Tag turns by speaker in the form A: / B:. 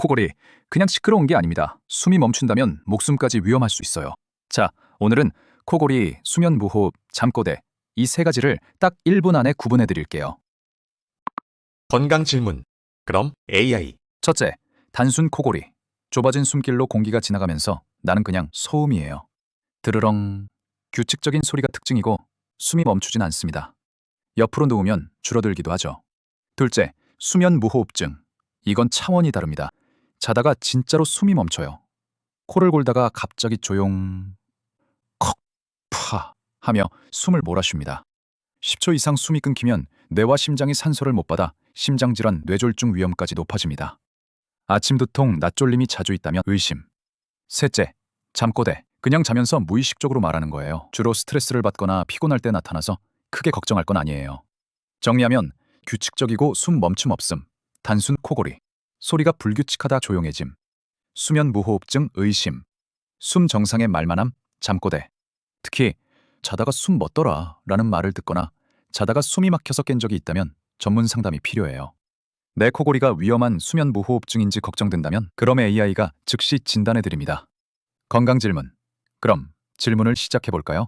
A: 코골이 그냥 시끄러운 게 아닙니다. 숨이 멈춘다면 목숨까지 위험할 수 있어요. 자, 오늘은 코골이, 수면 무호흡, 잠꼬대 이 세 가지를 딱 1분 안에 구분해 드릴게요.
B: 건강 질문. 그럼 AI.
A: 첫째, 단순 코골이. 좁아진 숨길로 공기가 지나가면서 나는 그냥 소음이에요. 드르렁. 규칙적인 소리가 특징이고 숨이 멈추진 않습니다. 옆으로 누우면 줄어들기도 하죠. 둘째, 수면 무호흡증. 이건 차원이 다릅니다. 자다가 진짜로 숨이 멈춰요. 코를 골다가 갑자기 조용, 컥, 파 하며 숨을 몰아쉽니다. 10초 이상 숨이 끊기면 뇌와 심장이 산소를 못 받아 심장질환, 뇌졸중 위험까지 높아집니다. 아침 두통, 낮졸림이 자주 있다면 의심. 셋째, 잠꼬대. 그냥 자면서 무의식적으로 말하는 거예요. 주로 스트레스를 받거나 피곤할 때 나타나서 크게 걱정할 건 아니에요. 정리하면 규칙적이고 숨 멈춤 없음, 단순 코골이, 소리가 불규칙하다 조용해짐, 수면 무호흡증 의심, 숨 정상의 말만함 잠꼬대. 특히 자다가 숨 멎더라 라는 말을 듣거나 자다가 숨이 막혀서 깬 적이 있다면 전문 상담이 필요해요. 내 코골이가 위험한 수면 무호흡증인지 걱정된다면 그럼 AI가 즉시 진단해 드립니다. 건강 질문. 그럼 질문을 시작해 볼까요?